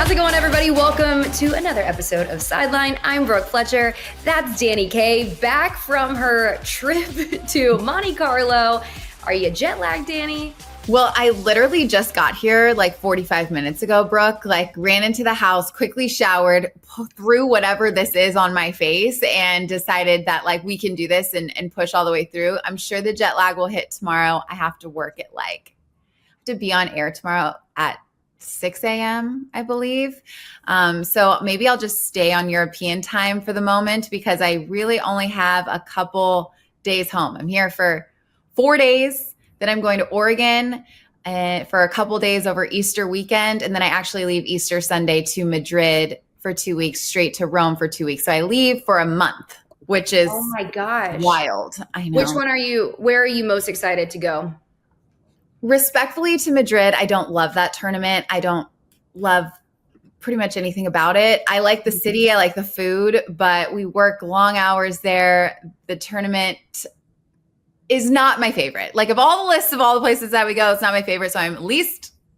How's it going, everybody? Welcome to another episode of Sideline. I'm Brooke 𝗏𝗏𝗟. That's Dani K, back from her trip to Monte Carlo. Are you jet lagged, Dani? Well, I literally just got here like 45 minutes ago, Brooke, ran into the house, quickly showered, threw whatever this is on my face and decided that we can do this and push all the way through. I'm sure the jet lag will hit tomorrow. I have to work at to be on air tomorrow at 6 a.m., I believe. So maybe I'll just stay on European time for the moment because I really only have a couple days home. I'm here for 4 days. Then I'm going to Oregon for a couple days over Easter weekend. And then I actually leave Easter Sunday to Madrid for 2 weeks, straight to Rome for 2 weeks. So I leave for a month, which is oh my gosh, wild. I know. Where are you most excited to go? Respectfully to Madrid, I don't love that tournament. I don't love pretty much anything about it. I like the city. I like the food, but we work long hours there. The tournament is not my favorite. Of all the lists of all the places that we go, it's not my favorite. So I'm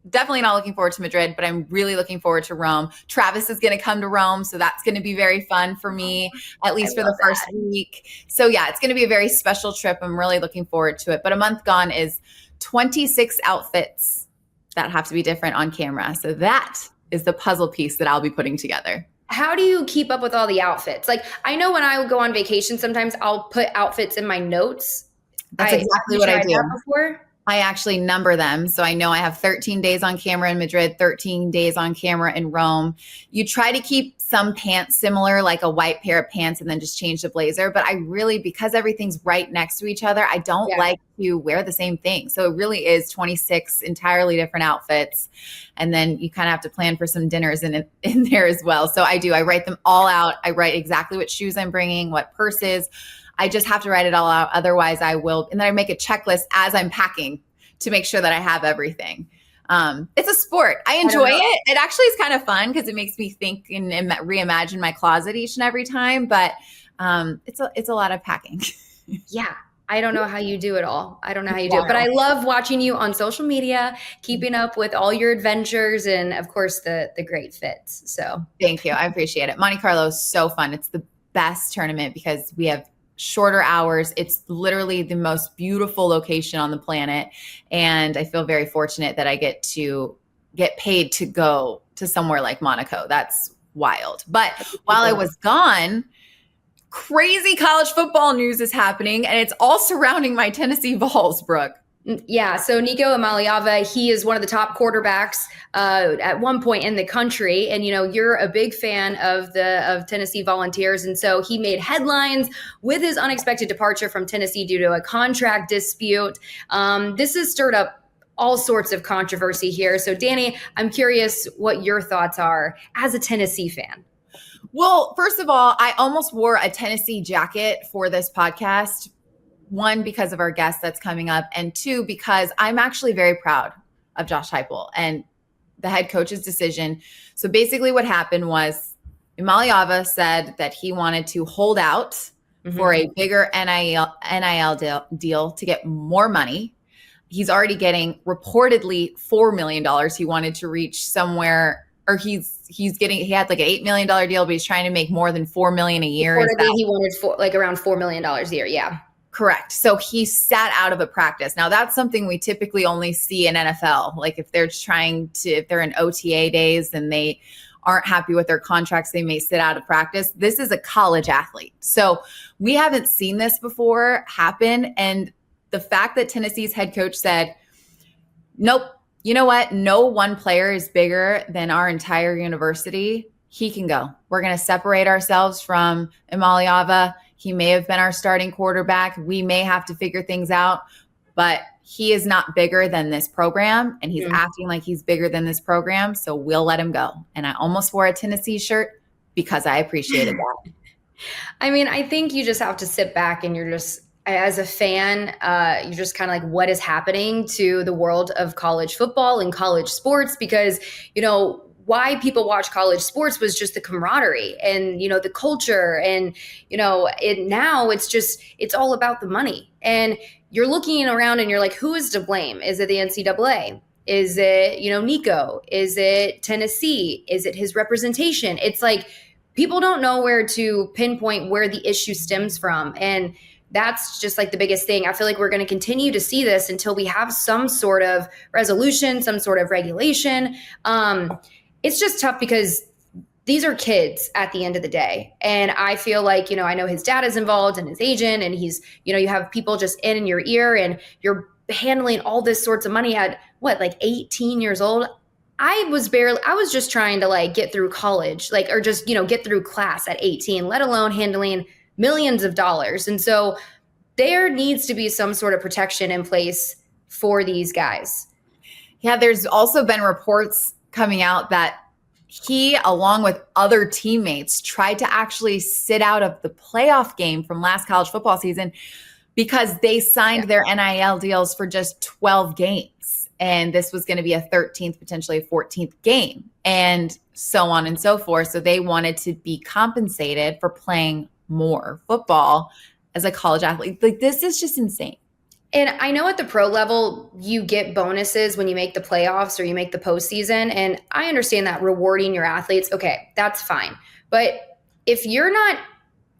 definitely not looking forward to Madrid, but I'm really looking forward to Rome. Travis is going to come to Rome, so that's going to be very fun for me, at least for the first week. So yeah, it's going to be a very special trip. I'm really looking forward to it. But a month gone is 26 outfits that have to be different on camera. So that is the puzzle piece that I'll be putting together. How do you keep up with all the outfits? I know when I go on vacation, sometimes I'll put outfits in my notes. That's exactly what I do. Before? I actually number them. So I know I have 13 days on camera in Madrid, 13 days on camera in Rome. You try to keep some pants similar, like a white pair of pants, and then just change the blazer. But I really, because everything's right next to each other, I don't like to wear the same thing. So it really is 26 entirely different outfits. And then you kind of have to plan for some dinners in there as well. So I write them all out. I write exactly what shoes I'm bringing, what purses. I just have to write it all out. Otherwise I will. And then I make a checklist as I'm packing to make sure that I have everything. It's a sport. I enjoy it. It actually is kind of fun because it makes me think and reimagine my closet each and every time. But it's a lot of packing. Yeah. I don't know how you do it all. I don't know how you do it, but I love watching you on social media, keeping up with all your adventures and of course the great fits. So thank you. I appreciate it. Monte Carlo is so fun. It's the best tournament because we have shorter hours. It's literally the most beautiful location on the planet. And I feel very fortunate that I get paid to go to somewhere like Monaco. That's wild. But while I was gone, crazy college football news is happening, and it's all surrounding my Tennessee Vols, Brooke. Yeah. So Nico Iamaleava, he is one of the top quarterbacks at one point in the country. And, you're a big fan of Tennessee Volunteers. And so he made headlines with his unexpected departure from Tennessee due to a contract dispute. This has stirred up all sorts of controversy here. So Dani, I'm curious what your thoughts are as a Tennessee fan. Well, first of all, I almost wore a Tennessee jacket for this podcast. One, because of our guest that's coming up, and two, because I'm actually very proud of 𝗵𝗏𝗏 and the head coach's decision. So basically what happened was Iamaleava said that he wanted to hold out for a bigger NIL deal to get more money. He's already getting reportedly $4 million. He wanted to reach somewhere, or he had an $8 million deal, but he's trying to make more than $4 million a year. Reportedly, he wanted around $4 million a year. Yeah. Correct. So he sat out of a practice. Now that's something we typically only see in NFL. If they're in OTA days and they aren't happy with their contracts, they may sit out of practice. This is a college athlete. So we haven't seen this before happen. And the fact that Tennessee's head coach said, nope, you know what? No one player is bigger than our entire university. He can go. We're going to separate ourselves from Iamaleava. He may have been our starting quarterback. We may have to figure things out, but he is not bigger than this program, and he's acting like he's bigger than this program, so we'll let him go. And I almost wore a Tennessee shirt because I appreciated that. I mean, I think you just have to sit back and you're just, as a fan, you're just kind of what is happening to the world of college football and college sports because, why people watch college sports was just the camaraderie and, the culture. And, now it's all about the money. And you're looking around and you're like, who is to blame? Is it the NCAA? Is it, Nico? Is it Tennessee? Is it his representation? It's like people don't know where to pinpoint where the issue stems from. And that's just like the biggest thing. I feel like we're going to continue to see this until we have some sort of resolution, some sort of regulation. It's just tough because these are kids at the end of the day. And I feel like, I know his dad is involved and his agent, and he's, you have people just in your ear, and you're handling all this sorts of money at like 18 years old. I was just trying to like get through college, or just, get through class at 18, let alone handling millions of dollars. And so there needs to be some sort of protection in place for these guys. Yeah, there's also been reports coming out that he, along with other teammates, tried to actually sit out of the playoff game from last college football season because they signed their NIL deals for just 12 games. And this was going to be a 13th, potentially a 14th game, and so on and so forth. So they wanted to be compensated for playing more football as a college athlete. Like, this is just insane. And I know at the pro level, you get bonuses when you make the playoffs or you make the postseason. And I understand that rewarding your athletes. Okay, that's fine. But if you're not,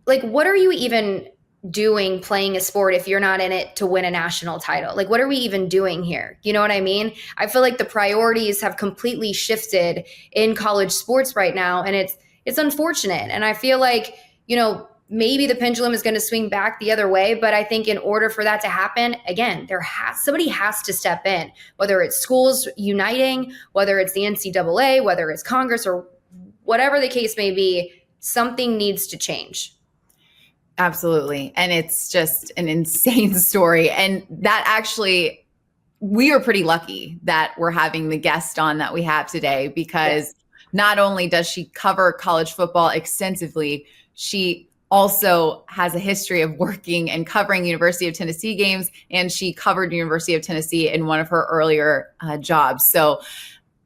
what are you even doing playing a sport if you're not in it to win a national title? What are we even doing here? You know what I mean? I feel like the priorities have completely shifted in college sports right now. And it's unfortunate. And I feel like, maybe the pendulum is going to swing back the other way. But I think in order for that to happen, again, somebody has to step in, whether it's schools uniting, whether it's the NCAA, whether it's Congress, or whatever the case may be. Something needs to change. Absolutely. And it's just an insane story. And that actually, we are pretty lucky that we're having the guest on that we have today, because not only does she cover college football extensively, she also has a history of working and covering University of Tennessee games, and she covered University of Tennessee in one of her earlier jobs. So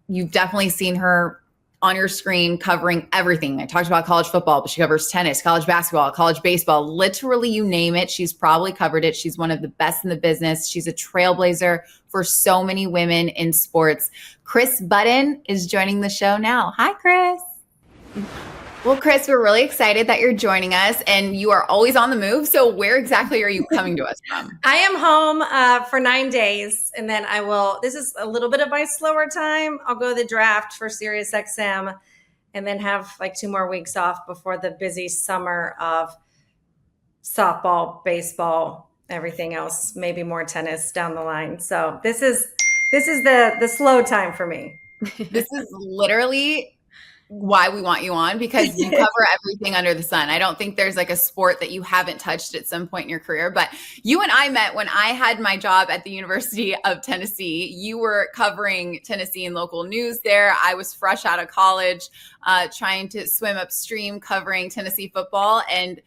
you've definitely seen her on your screen covering everything. I talked about college football, but she covers tennis, college basketball, college baseball, literally you name it. She's probably covered it. She's one of the best in the business. She's a trailblazer for so many women in sports. Kris Budden is joining the show now. Hi, Kris. Well, Kris, we're really excited that you're joining us, and you are always on the move. So where exactly are you coming to us from? I am home for 9 days, and then this is a little bit of my slower time. I'll go to the draft for SiriusXM, and then have 2 more weeks off before the busy summer of softball, baseball, everything else, maybe more tennis down the line. So this is the slow time for me. This is literally why we want you on, because you cover everything under the sun. I don't think there's a sport that you haven't touched at some point in your career. But you and I met when I had my job at the University of Tennessee. You were covering Tennessee and local news there. I was fresh out of college, trying to swim upstream covering Tennessee football. And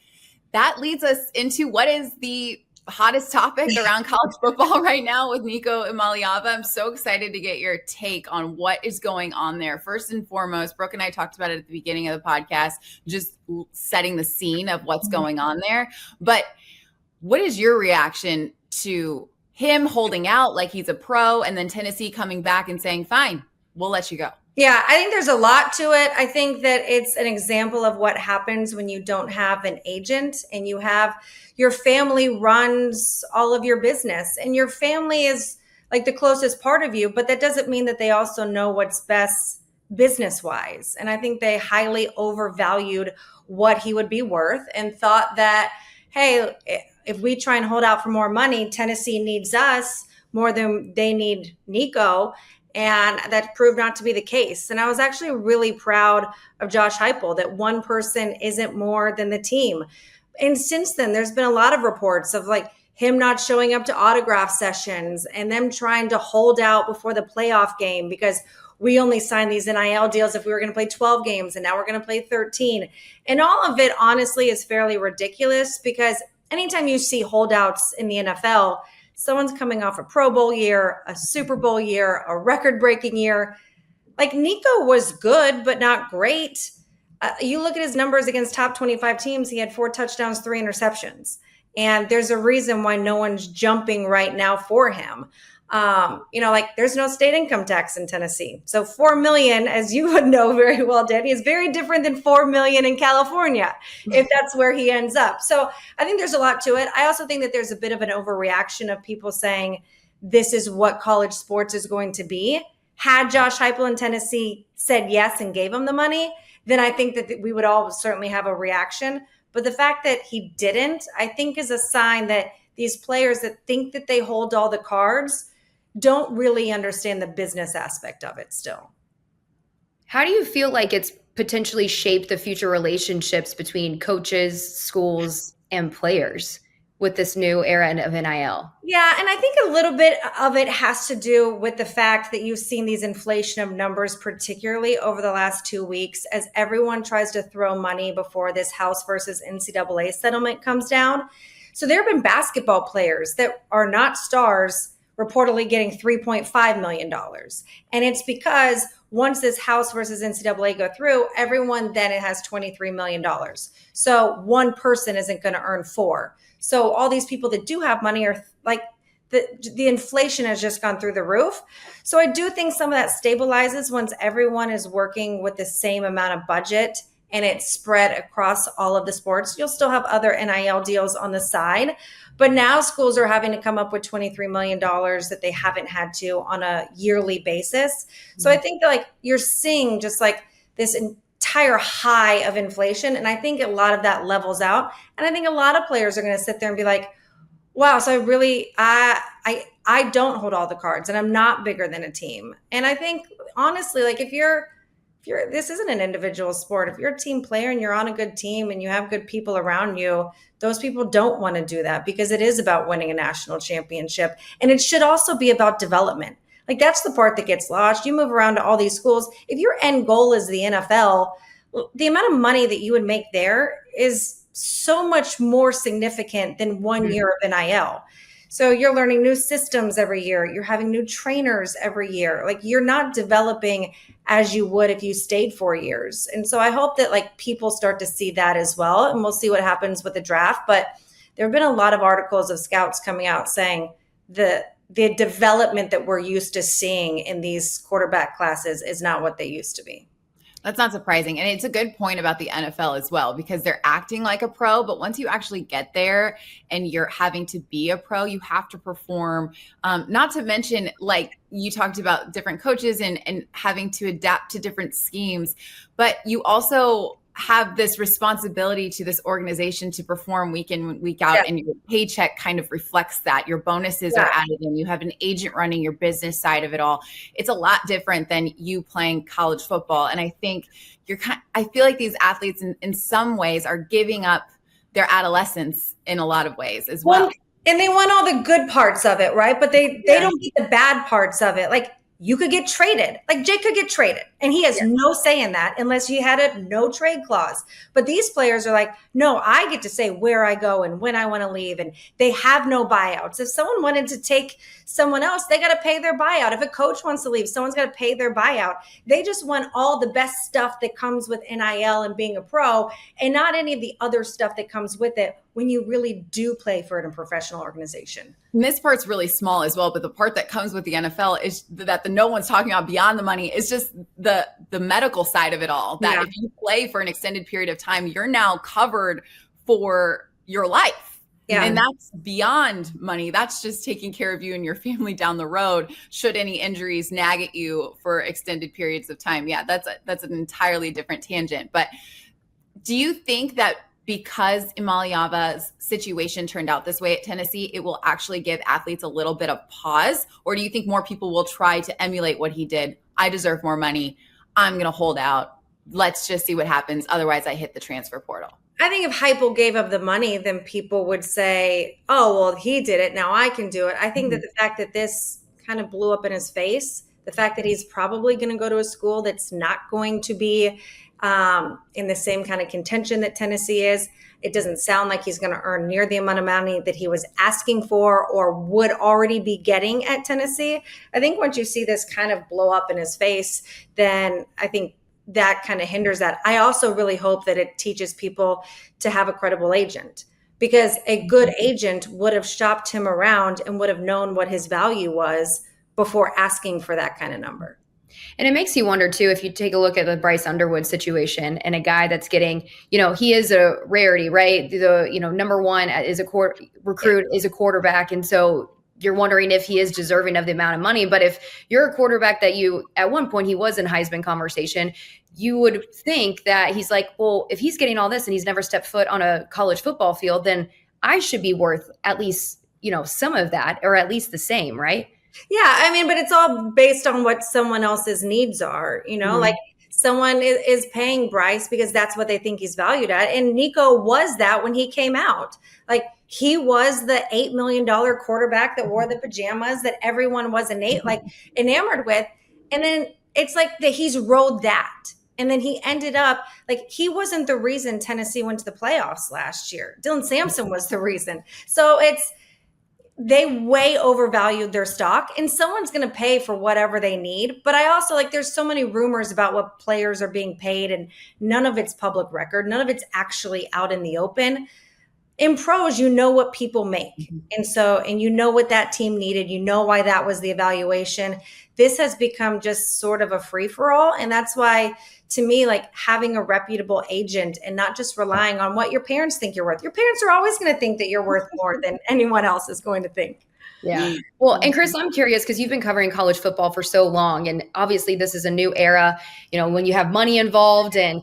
that leads us into what is the hottest topic around college football right now with Nico Iamaleava. I'm so excited to get your take on what is going on there. First and foremost, Brooke and I talked about it at the beginning of the podcast, just setting the scene of what's going on there. But what is your reaction to him holding out like he's a pro, and then Tennessee coming back and saying, fine, we'll let you go? Yeah, I think there's a lot to it. I think that it's an example of what happens when you don't have an agent and you have your family runs all of your business, and your family is the closest part of you, but that doesn't mean that they also know what's best business wise. And I think they highly overvalued what he would be worth and thought that, hey, if we try and hold out for more money, Tennessee needs us more than they need Nico. And that proved not to be the case. And I was actually really proud of 𝗵𝗺 that one person isn't more than the team. And since then, there's been a lot of reports of him not showing up to autograph sessions and them trying to hold out before the playoff game because we only signed these NIL deals if we were going to play 12 games and now we're going to play 13. And all of it, honestly, is fairly ridiculous because anytime you see holdouts in the NFL, someone's coming off a Pro Bowl year, a Super Bowl year, a record-breaking year. Nico was good, but not great. You look at his numbers against top 25 teams, he had 4 touchdowns, 3 interceptions. And there's a reason why no one's jumping right now for him. Like there's no state income tax in Tennessee. So 4 million, as you would know very well, Dani, is very different than 4 million in California, if that's where he ends up. So I think there's a lot to it. I also think that there's a bit of an overreaction of people saying this is what college sports is going to be. Had Josh Heupel in Tennessee said yes and gave him the money, then I think that we would all certainly have a reaction. But the fact that he didn't, I think is a sign that these players that think that they hold all the cards don't really understand the business aspect of it still. How do you feel like it's potentially shaped the future relationships between coaches, schools, and players with this new era of NIL? Yeah, and I think a little bit of it has to do with the fact that you've seen these inflation of numbers, particularly over the last 2 weeks, as everyone tries to throw money before this House versus NCAA settlement comes down. So there have been basketball players that are not stars reportedly getting $3.5 million. And it's because once this House versus NCAA go through, everyone then it has $23 million. So one person isn't going to earn $4. So all these people that do have money are like, the inflation has just gone through the roof. So I do think some of that stabilizes once everyone is working with the same amount of budget and it's spread across all of the sports. You'll still have other NIL deals on the side, but now schools are having to come up with $23 million that they haven't had to on a yearly basis. So I think that like you're seeing just like this entire high of inflation. And I think a lot of that levels out. And I think a lot of players are going to sit there and be like, wow, so I don't hold all the cards and I'm not bigger than a team. And I think honestly, like if you're this isn't an individual sport. If you're a team player and you're on a good team and you have good people around you, those people don't want to do that because it is about winning a national championship. And it should also be about development. Like that's the part that gets lost. You move around to all these schools. If your end goal is the NFL, the amount of money that you would make there is so much more significant than 1 year of NIL. So you're learning new systems every year. You're having new trainers every year. Like you're not developing as you would if you stayed 4 years. And so I hope that like people start to see that as well. And we'll see what happens with the draft. But there have been a lot of articles of scouts coming out saying the development that we're used to seeing in these quarterback classes is not what they used to be. That's not surprising. And it's a good point about the NFL as well, because they're acting like a pro, but once you actually get there and you're having to be a pro, you have to perform. Not to mention, like you talked about different coaches and having to adapt to different schemes, but you also have this responsibility to this organization to perform week in, week out, and your paycheck kind of reflects that. Your bonuses are added in. You have an agent running your business side of it all. It's a lot different than you playing college football. And I think I feel like these athletes in some ways are giving up their adolescence in a lot of ways as well. And they want all the good parts of it, right? But they don't get the bad parts of it. Like you could get traded. Like Jay could get traded. And he has no say in that unless he had a no trade clause. But these players are like, no, I get to say where I go and when I want to leave. And they have no buyouts. If someone wanted to take someone else, they got to pay their buyout. If a coach wants to leave, someone's got to pay their buyout. They just want all the best stuff that comes with NIL and being a pro and not any of the other stuff that comes with it when you really do play for a professional organization. And this part's really small as well, but the part that comes with the NFL is that no one's talking about beyond the money is just the medical side of it all. That if you play for an extended period of time, you're now covered for your life. Yeah. And that's beyond money. That's just taking care of you and your family down the road should any injuries nag at you for extended periods of time. Yeah, that's an entirely different tangent. But do you think that because Iamaleava's situation turned out this way at Tennessee, it will actually give athletes a little bit of pause? Or do you think more people will try to emulate what he did? I deserve more money. I'm going to hold out. Let's just see what happens. Otherwise, I hit the transfer portal. I think if Heupel gave up the money, then people would say, oh, well, he did it. Now I can do it. I think that the fact that this kind of blew up in his face, the fact that he's probably going to go to a school that's not going to be in the same kind of contention that Tennessee is. It doesn't sound like he's going to earn near the amount of money that he was asking for or would already be getting at Tennessee. I think once you see this kind of blow up in his face, then I think that kind of hinders that. I also really hope that it teaches people to have a credible agent, because a good agent would have shopped him around and would have known what his value was before asking for that kind of number. And it makes you wonder, too, if you take a look at the Bryce Underwood situation and a guy that's getting, he is a rarity, right? Number one is recruit is a quarterback. And so you're wondering if he is deserving of the amount of money. But if you're a quarterback that at one point he was in Heisman conversation, you would think that he's like, well, if he's getting all this and he's never stepped foot on a college football field, then I should be worth at least, some of that, or at least the same, right? Yeah, but it's all based on what someone else's needs are, like someone is paying Bryce because that's what they think he's valued at. And Nico was that when he came out. Like, he was the $8 million quarterback that wore the pajamas that everyone was enamored with. And then it's like that he's rode that. And then he ended up, he wasn't the reason Tennessee went to the playoffs last year. Dylan Sampson was the reason. So they way overvalued their stock, and someone's going to pay for whatever they need. But I also there's so many rumors about what players are being paid, and none of it's public record. None of it's actually out in the open. In pros, you know what people make. And you know what that team needed. You know why that was the evaluation. This has become just sort of a free-for-all. And that's why, to me, having a reputable agent and not just relying on what your parents think you're worth. Your parents are always going to think that you're worth more than anyone else is going to think. Yeah. Well, and Kris, I'm curious because you've been covering college football for so long. And obviously this is a new era, when you have money involved. And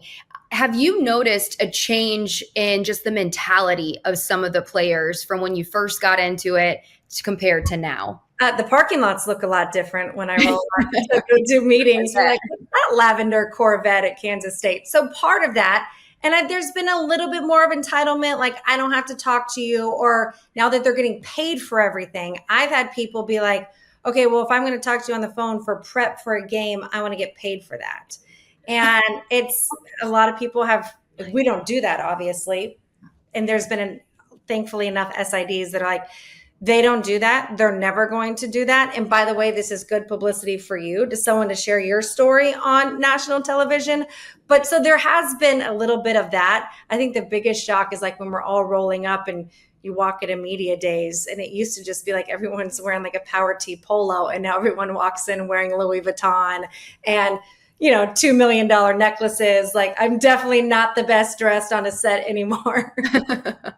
have you noticed a change in just the mentality of some of the players from when you first got into it compared to now? The parking lots look a lot different when I roll on to go do meetings. You're like, that lavender Corvette at Kansas State. So part of that, and there's been a little bit more of entitlement, I don't have to talk to you, or now that they're getting paid for everything. I've had people be like, okay, well, if I'm going to talk to you on the phone for prep for a game, I want to get paid for that. And it's a lot of people we don't do that, obviously. And there's been, thankfully, enough SIDs that are they don't do that. They're never going to do that. And by the way, this is good publicity for you, to someone to share your story on national television. But so there has been a little bit of that. I think the biggest shock is when we're all rolling up and you walk at a media days, and it used to just be everyone's wearing a Power Tee polo, and now everyone walks in wearing Louis Vuitton and $2 million necklaces. I'm definitely not the best dressed on a set anymore.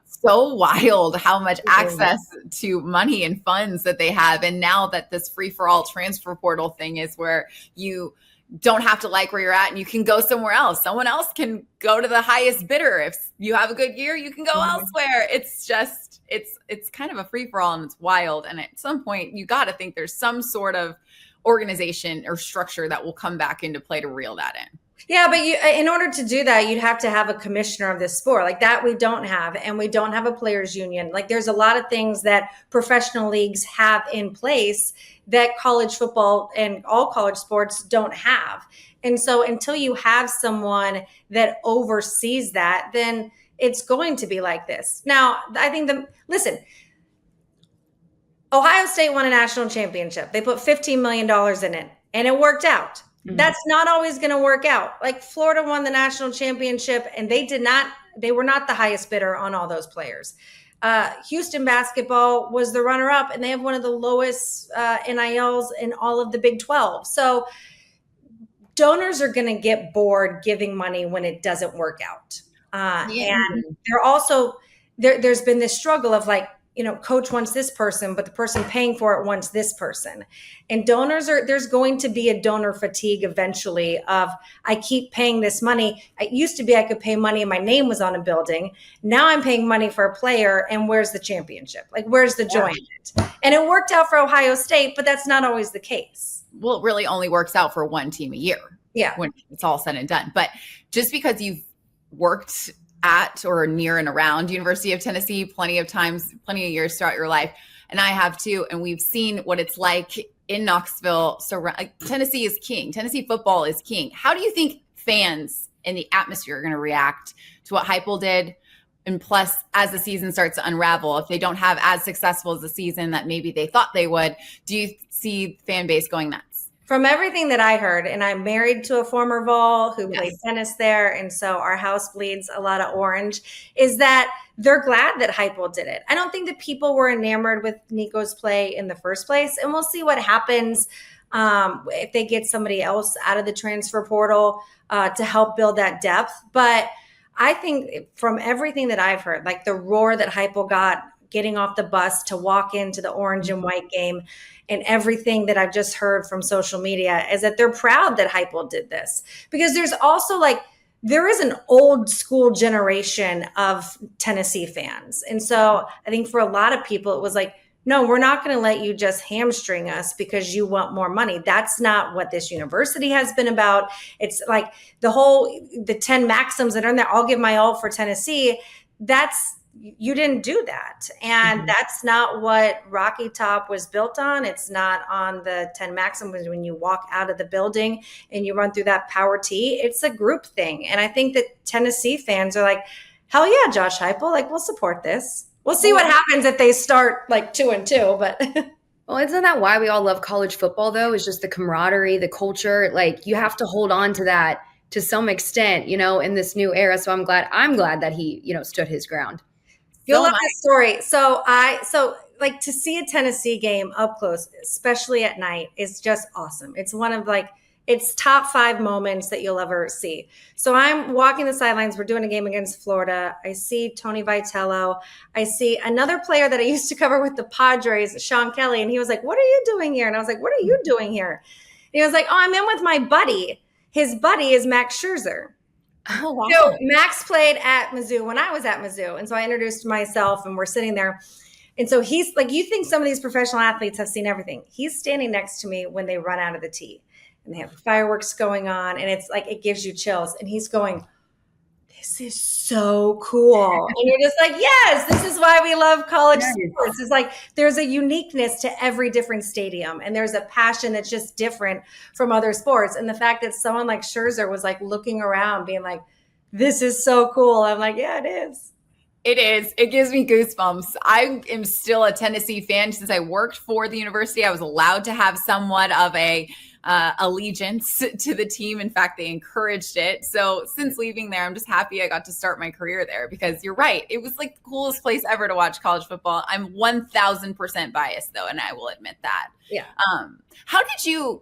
So wild how much access to money and funds that they have. And now that this free-for-all transfer portal thing is where you don't have to like where you're at and you can go somewhere else. Someone else can go to the highest bidder. If you have a good year, you can go elsewhere. It's just, it's kind of a free-for-all, and it's wild. And at some point you got to think there's some sort of organization or structure that will come back into play to reel that in. Yeah, but in order to do that, you'd have to have a commissioner of this sport. That we don't have, and we don't have a players union. There's a lot of things that professional leagues have in place that college football and all college sports don't have. And so until you have someone that oversees that, then it's going to be like this. Now, I think Ohio State won a national championship. They put $15 million in it, and it worked out. That's not always going to work out. Florida won the national championship, and they were not the highest bidder on all those players. Houston basketball was the runner-up, and they have one of the lowest NILs in all of the Big 12. So donors are going to get bored giving money when it doesn't work out. And they're also, there's been this struggle of coach wants this person, but the person paying for it wants this person. And there's going to be a donor fatigue eventually of, I keep paying this money. It used to be I could pay money and my name was on a building. Now I'm paying money for a player, and where's the championship? Where's the joy in it? And it worked out for Ohio State, but that's not always the case. Well, it really only works out for one team a year. Yeah. When it's all said and done. But just because you've worked at or near and around University of Tennessee plenty of times, plenty of years throughout your life, and I have too, and we've seen what it's like in Knoxville. So Tennessee is king. Tennessee football is king. How do you think fans in the atmosphere are going to react to what Heupel did? And plus, as the season starts to unravel, if they don't have as successful as the season that maybe they thought they would, do you see fan base going nuts? From everything that I heard, and I'm married to a former Vol who played tennis there, and so our house bleeds a lot of orange, is that they're glad that 𝗏𝗶𝗹 did it. I don't think that people were enamored with Nico's play in the first place, and we'll see what happens if they get somebody else out of the transfer portal to help build that depth. But I think from everything that I've heard, like the roar that 𝗏𝗶𝗹 got getting off the bus to walk into the orange and white game, and everything that I've just heard from social media is that they're proud that 𝗏𝗶𝗹 did this. Because there's also there is an old school generation of Tennessee fans. And so I think for a lot of people, it was like, no, we're not going to let you just hamstring us because you want more money. That's not what this university has been about. It's like the 10 maxims that are in there, I'll give my all for Tennessee. You didn't do that. And that's not what 𝗁𝗏𝗃 was built on. It's not on the 10 maxims when you walk out of the building and you run through that power T. It's a group thing. And I think that Tennessee fans are like, hell yeah, Josh Heupel, we'll support this. We'll see what happens if they start 2-2, but well, isn't that why we all love college football though? Is just the camaraderie, the culture. You have to hold on to that to some extent, in this new era. So I'm glad that he, stood his ground. You'll love this story. So to see a Tennessee game up close, especially at night, is just awesome. It's one of it's top 5 moments that you'll ever see. So I'm walking the sidelines. We're doing a game against Florida. I see Tony Vitello. I see another player that I used to cover with the Padres, Sean Kelly. And he was like, what are you doing here? And I was like, what are you doing here? And he was like, oh, I'm in with my buddy. His buddy is Max Scherzer. Oh, wow. So Max played at Mizzou when I was at Mizzou. And so I introduced myself and we're sitting there. And so he's like, you think some of these professional athletes have seen everything. He's standing next to me when they run out of the tee and they have fireworks going on. And it's it gives you chills. And he's going, this is so cool. And you're just like, yes, this is why we love college sports. It's there's a uniqueness to every different stadium. And there's a passion that's just different from other sports. And the fact that someone like Scherzer was looking around being like, this is so cool. I'm like, yeah, it is. It is. It gives me goosebumps. I am still a Tennessee fan. Since I worked for the university, I was allowed to have somewhat of a allegiance to the team. In fact, they encouraged it. So since leaving there, I'm just happy I got to start my career there because you're right. It was the coolest place ever to watch college football. I'm 1000% biased though, and I will admit that. Yeah. How did you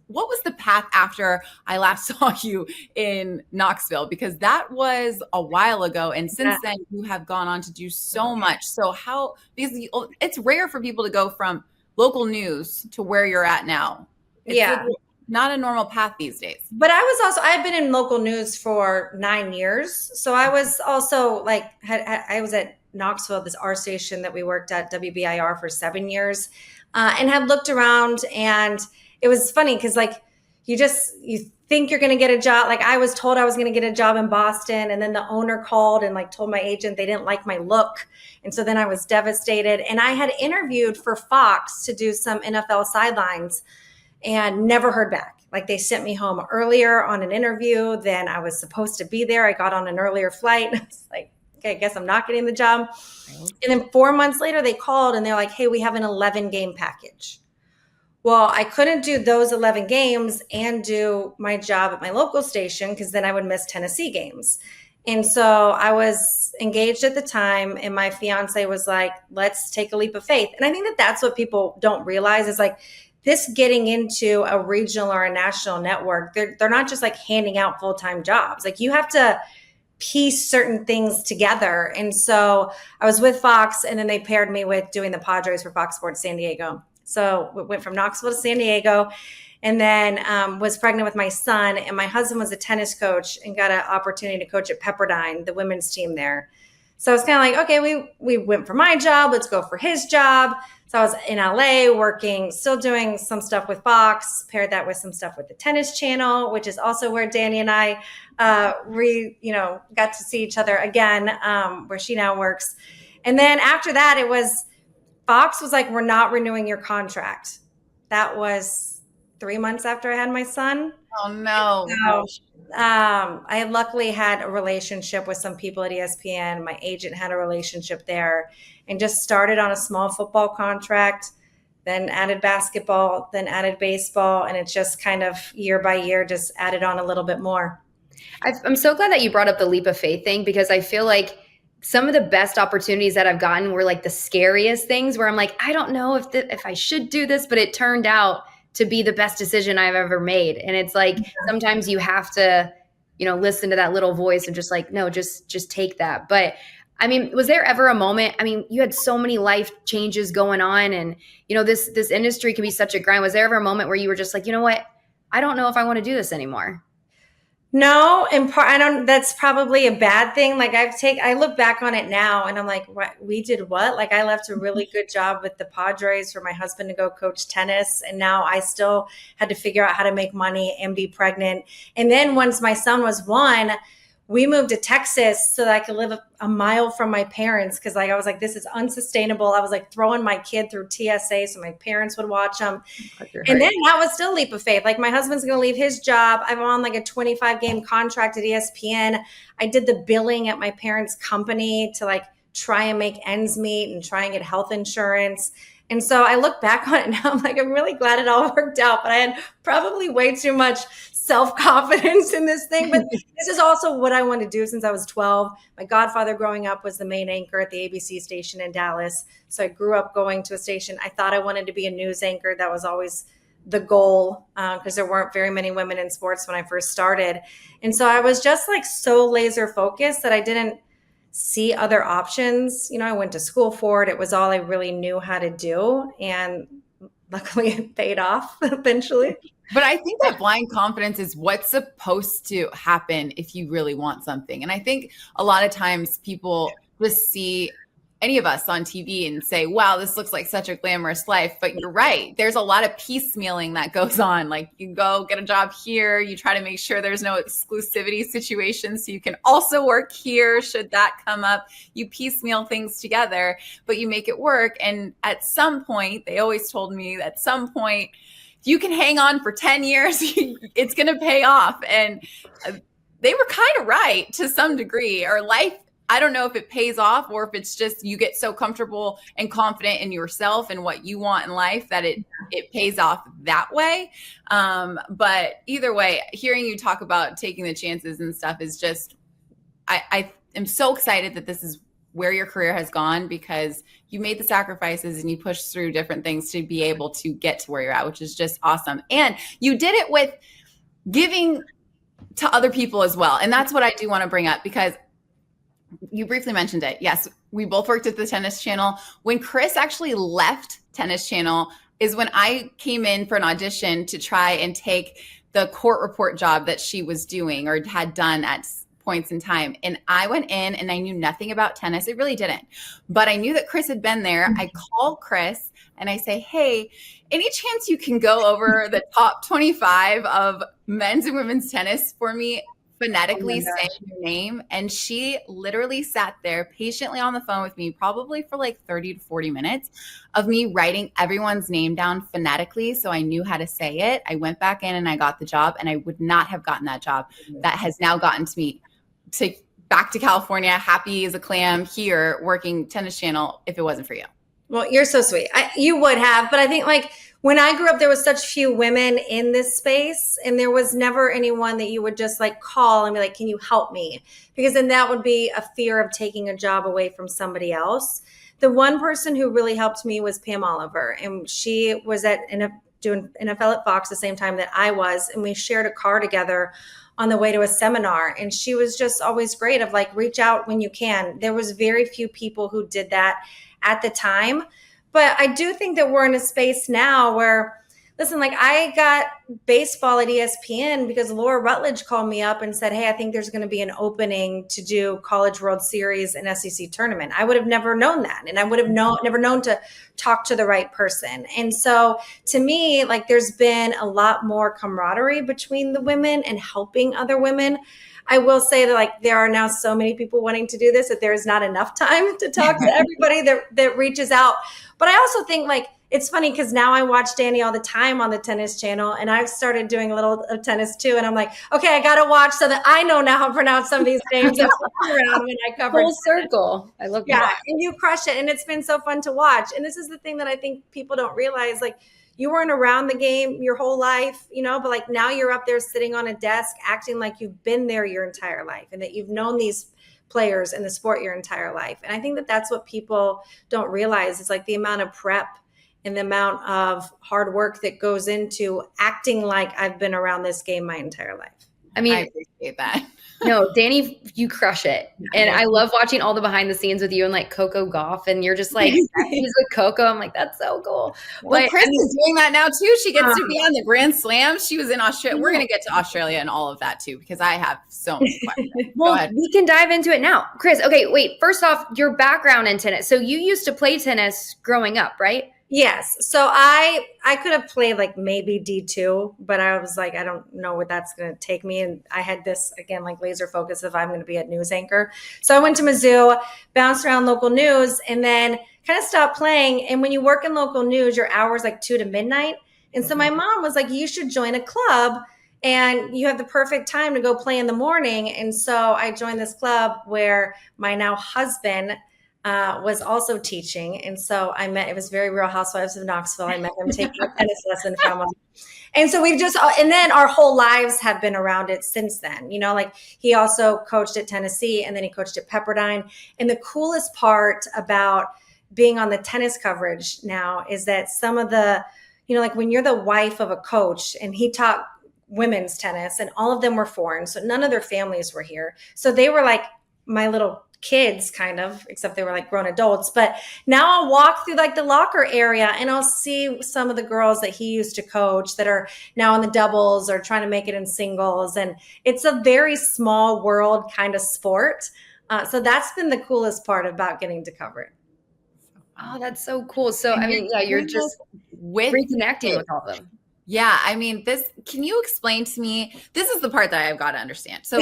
what was the path after I last saw you in Knoxville? Because that was a while ago. And since then you have gone on to do so much. So because it's rare for people to go from local news to where you're at now. It's not a normal path these days. But I've been in local news for 9 years. So I was also I was at Knoxville, this R station that we worked at, WBIR, for 7 years, and had looked around. And it was funny because you think you're going to get a job. I was told I was going to get a job in Boston, and then the owner called and told my agent they didn't like my look. And so then I was devastated. And I had interviewed for Fox to do some NFL sidelines and never heard back. They sent me home earlier on an interview than I was supposed to be there. I got on an earlier flight. I was like, okay, I guess I'm not getting the job. Right. And then 4 months later, they called and they're like, hey, we have an 11-game package. Well, I couldn't do those 11 games and do my job at my local station because then I would miss Tennessee games. And so I was engaged at the time, and my fiance was like, let's take a leap of faith. And I think that that's what people don't realize is this getting into a regional or a national network, they're not just handing out full-time jobs. You have to piece certain things together. And so I was with Fox, and then they paired me with doing the Padres for Fox Sports San Diego. So we went from Knoxville to San Diego, and then was pregnant with my son. And my husband was a tennis coach and got an opportunity to coach at Pepperdine, the women's team there. So I was kind of okay, we went for my job. Let's go for his job. So I was in LA working, still doing some stuff with Fox, paired that with some stuff with the Tennis Channel, which is also where Dani and I got to see each other again, where she now works. And then after that, it was Fox was like, we're not renewing your contract. That was 3 months after I had my son. Oh, no. So, I had luckily had a relationship with some people at ESPN. My agent had a relationship there, and just started on a small football contract, then added basketball, then added baseball. And it's just kind of year by year, just added on a little bit more. I'm so glad that you brought up the leap of faith thing, because I feel like some of the best opportunities that I've gotten were like the scariest things where I'm like, I don't know if I should do this, but it turned out to be the best decision I've ever made. And it's like, sometimes you have to, listen to that little voice and just like, no, just take that. But I mean, was there ever a moment, I mean, you had so many life changes going on, and, this industry can be such a grind. Was there ever a moment where you were just like, you know what? I don't know if I want to do this anymore? No, in part, I don't, that's probably a bad thing. Like I look back on it now and I'm like, what, we did what? Like I left a really good job with the Padres for my husband to go coach tennis. And now I still had to figure out how to make money and be pregnant. And then once my son was 1, we moved to Texas so that I could live a mile from my parents. Cause I was like, this is unsustainable. I was like throwing my kid through TSA so my parents would watch them. And then that was still a leap of faith. Like my husband's going to leave his job. I'm on like a 25 game contract at ESPN. I did the billing at my parents' company to like try and make ends meet and try and get health insurance. And so I look back on it now, I'm like, I'm really glad it all worked out, but I had probably way too much self-confidence in this thing. But this is also what I wanted to do since I was 12. My godfather growing up was the main anchor at the ABC station in Dallas. So I grew up going to a station. I thought I wanted to be a news anchor. That was always the goal, because there weren't very many women in sports when I first started. And so I was just like so laser focused that I didn't see other options. I went to school for it. It was all I really knew how to do. And luckily it paid off eventually. But I think that blind confidence is what's supposed to happen if you really want something. And I think a lot of times people just see any of us on TV and say, wow, this looks like such a glamorous life. But you're right. There's a lot of piecemealing that goes on. Like you go get a job here. You try to make sure there's no exclusivity situation so you can also work here should that come up. You piecemeal things together, but you make it work. And at some point, they always told me at some point, if you can hang on for 10 years, it's going to pay off. And they were kind of right to some degree. Or life, I don't know if it pays off or if it's just you get so comfortable and confident in yourself and what you want in life that it pays off that way. But either way, hearing you talk about taking the chances and stuff is just, I am so excited that this is where your career has gone, because you made the sacrifices and you pushed through different things to be able to get to where you're at, which is just awesome. And you did it with giving to other people as well. And that's what I do want to bring up, because you briefly mentioned it. Yes, we both worked at the Tennis Channel. When Kris actually left Tennis Channel is when I came in for an audition to try and take the court report job that she was doing or had done at points in time. And I went in and I knew nothing about tennis. It really didn't. But I knew that Kris had been there. I call Kris and I say, hey, any chance you can go over the top 25 of men's and women's tennis for me? Phonetically saying your name. And she literally sat there patiently on the phone with me, probably for like 30 to 40 minutes of me writing everyone's name down phonetically. So I knew how to say it. I went back in and I got the job, and I would not have gotten that job that has now gotten to me back to California, happy as a clam here working Tennis Channel if it wasn't for you. Well, you're so sweet. You would have, but I think like when I grew up, there was such few women in this space, and there was never anyone that you would just like call and be like, can you help me? Because then that would be a fear of taking a job away from somebody else. The one person who really helped me was Pam Oliver, and she was doing NFL at Fox the same time that I was, and we shared a car together on the way to a seminar. And she was just always great of like, reach out when you can. There was very few people who did that at the time. But I do think that we're in a space now where, listen, like I got baseball at ESPN because Laura Rutledge called me up and said, hey, I think there's going to be an opening to do College World Series and SEC tournament. I would have never known that. And I would have never known to talk to the right person. And so to me, like there's been a lot more camaraderie between the women and helping other women. I will say that like there are now so many people wanting to do this that there is not enough time to talk to everybody that reaches out. But I also think like it's funny because now I watch Dani all the time on the tennis channel, and I've started doing a little of tennis too. And I'm like, okay, I got to watch so that I know now how to pronounce some of these names that come around when I cover Full circle. I love yeah, that. and you crush it. And it's been so fun to watch. And this is the thing that I think people don't realize. Like, you weren't around the game your whole life, you know, but like now you're up there sitting on a desk acting like you've been there your entire life and that you've known these players in the sport your entire life. And I think that that's what people don't realize is like the amount of prep and the amount of hard work that goes into acting like I've been around this game my entire life. I mean, I appreciate that. No, Dani, you crush it. And I love watching all the behind the scenes with you and like Coco Gauff. And you're just like, he's with Coco. I'm like, that's so cool. Well, But, Kris is doing that now too. She gets to be on the Grand Slam. She was in Australia. We're going to get to Australia and all of that too, because I have so many questions. well, Go ahead. we can dive into it now. Kris, okay, wait. First off, your background in tennis. So you used to play tennis growing up, right? Yes. So I could have played like maybe D2, but I was like, I don't know where that's going to take me. And I had this, again, like laser focus if I'm going to be a news anchor. So I went to Mizzou, bounced around local news, and then kind of stopped playing. And when you work in local news, your hours like 2 to midnight. And so my mom was like, you should join a club and you have the perfect time to go play in the morning. And so I joined this club where my now husband was also teaching. And so I met, it was very Real Housewives of Knoxville. I met him taking a tennis lesson from him. And so we've just, and then our whole lives have been around it since then. You know, like he also coached at Tennessee and then he coached at Pepperdine. And the coolest part about being on the tennis coverage now is that some of the, you know, like when you're the wife of a coach and he taught women's tennis and all of them were foreign. So none of their families were here. So they were like my little kids kind of, except they were like grown adults. But now I'll walk through like the locker area and I'll see some of the girls that he used to coach that are now in the doubles or trying to make it in singles. And it's a very small world kind of sport. So that's been the coolest part about getting to cover it. Oh, that's so cool. So, I mean, yeah, you're just reconnecting with all of them. Yeah. I mean, can you explain to me, this is the part that I've got to understand. So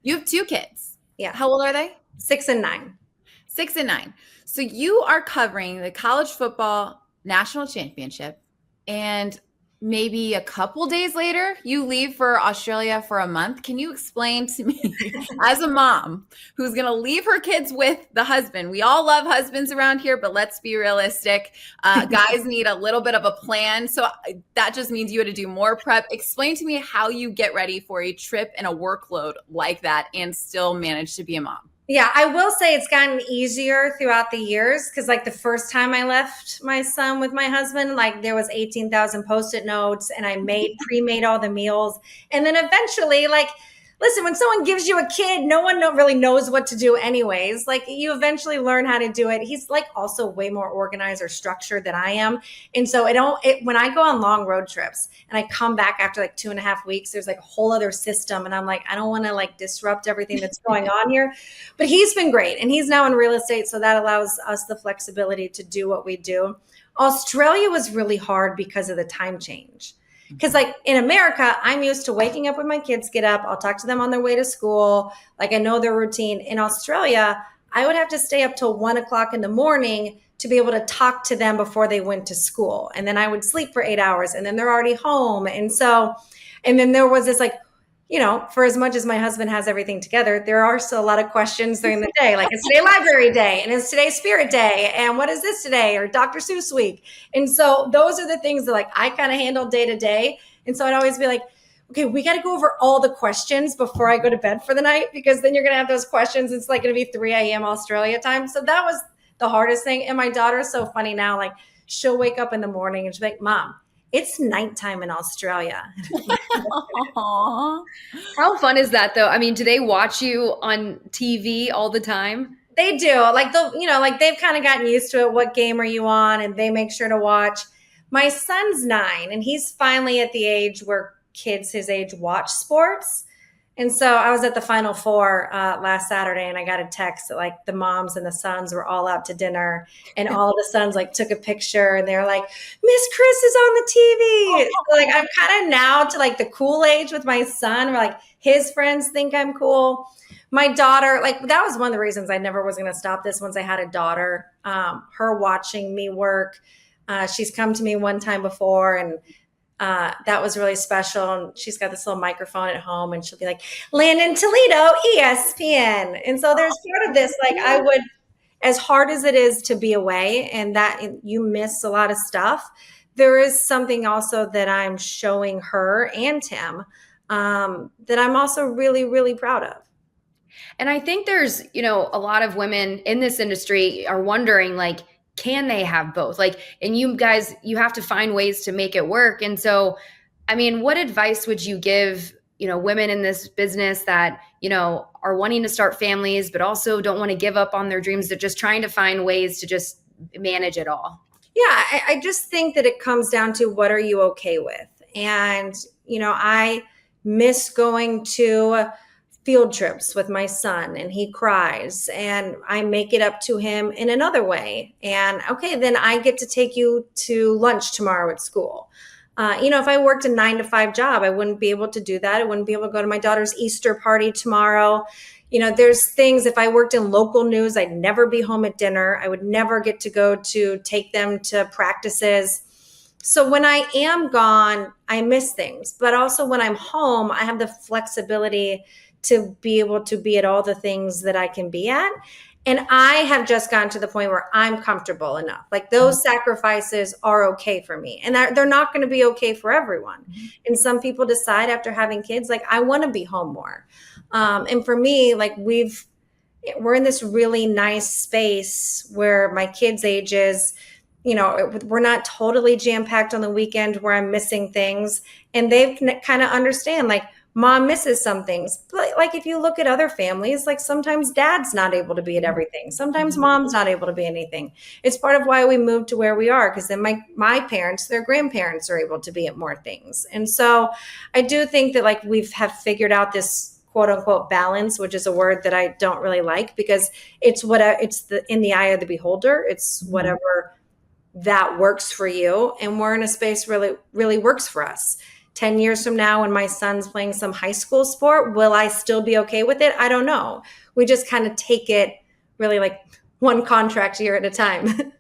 you have 2 kids. Yeah. How old are they? 6 and 9. 6 and 9. So you are covering the college football national championship, and maybe a couple days later, you leave for Australia for a month. Can you explain to me, as a mom who's going to leave her kids with the husband? We all love husbands around here, but let's be realistic. Guys need a little bit of a plan. So that just means you had to do more prep. Explain to me how you get ready for a trip and a workload like that and still manage to be a mom. Yeah, I will say it's gotten easier throughout the years because like the first time I left my son with my husband, like there was 18,000 Post-it notes and I pre-made all the meals. And then eventually, like, listen, when someone gives you a kid, no one really knows what to do anyways. Like you eventually learn how to do it. He's like also way more organized or structured than I am. And so when I go on long road trips and I come back after like 2.5 weeks, there's like a whole other system. And I'm like, I don't want to like disrupt everything that's going on here. But he's been great. And he's now in real estate. So that allows us the flexibility to do what we do. Australia was really hard because of the time change. Because like in America, I'm used to waking up when my kids get up. I'll talk to them on their way to school. Like I know their routine. In Australia, I would have to stay up till 1 o'clock in the morning to be able to talk to them before they went to school. And then I would sleep for 8 hours and then they're already home. And then there was this like, you know, for as much as my husband has everything together, there are still a lot of questions during the day. Like, is today library day? And is today spirit day? And what is this today? Or Dr. Seuss week? And so those are the things that like I kind of handle day to day. And so I'd always be like, okay, we got to go over all the questions before I go to bed for the night, because then you're going to have those questions. It's like going to be 3 a.m. Australia time. So that was the hardest thing. And my daughter's so funny now. Like she'll wake up in the morning and she'll be like, Mom, it's nighttime in Australia. Aww. How fun is that though? I mean, do they watch you on TV all the time? They do. Like they've kind of gotten used to it. What game are you on? And they make sure to watch. My son's 9 and he's finally at the age where kids his age watch sports. And so I was at the Final Four last Saturday and I got a text that like the moms and the sons were all out to dinner and all of the sons like took a picture and they're like, Miss Kris is on the TV. So, like I'm kind of now to like the cool age with my son where like his friends think I'm cool. My daughter, like that was one of the reasons I never was going to stop this once I had a daughter, her watching me work. She's come to me one time before, and that was really special. And she's got this little microphone at home, and she'll be like, Landon Toledo, ESPN. And so there's part of this, like I would, as hard as it is to be away and that you miss a lot of stuff, there is something also that I'm showing her and Tim that I'm also really, really proud of. And I think there's, a lot of women in this industry are wondering, like, can they have both? Like, and you guys, you have to find ways to make it work. And so, I mean, what advice would you give, women in this business that, are wanting to start families, but also don't want to give up on their dreams? They're just trying to find ways to just manage it all. Yeah, I just think that it comes down to what are you okay with? And, I miss going to field trips with my son, and he cries, and I make it up to him in another way. And okay, then I get to take you to lunch tomorrow at school. If I worked a 9-to-5 job, I wouldn't be able to do that. I wouldn't be able to go to my daughter's Easter party tomorrow. There's things, if I worked in local news, I'd never be home at dinner. I would never get to go to take them to practices. So when I am gone, I miss things. But also when I'm home, I have the flexibility to be able to be at all the things that I can be at. And I have just gotten to the point where I'm comfortable enough. Like those sacrifices are okay for me. And they're not going to be okay for everyone. Mm-hmm. And some people decide after having kids, like, I want to be home more. And for me, like we're in this really nice space where my kids' ages, we're not totally jam-packed on the weekend where I'm missing things. And they kind of understand, like, Mom misses some things. Like if you look at other families, like sometimes dad's not able to be at everything. Sometimes mom's not able to be anything. It's part of why we moved to where we are, because then my parents, their grandparents are able to be at more things. And so I do think that like have figured out this quote unquote balance, which is a word that I don't really like, because it's in the eye of the beholder. It's whatever that works for you. And we're in a space really, really works for us. 10 years from now, when my son's playing some high school sport, will I still be okay with it? I don't know. We just kind of take it really like one contract year at a time.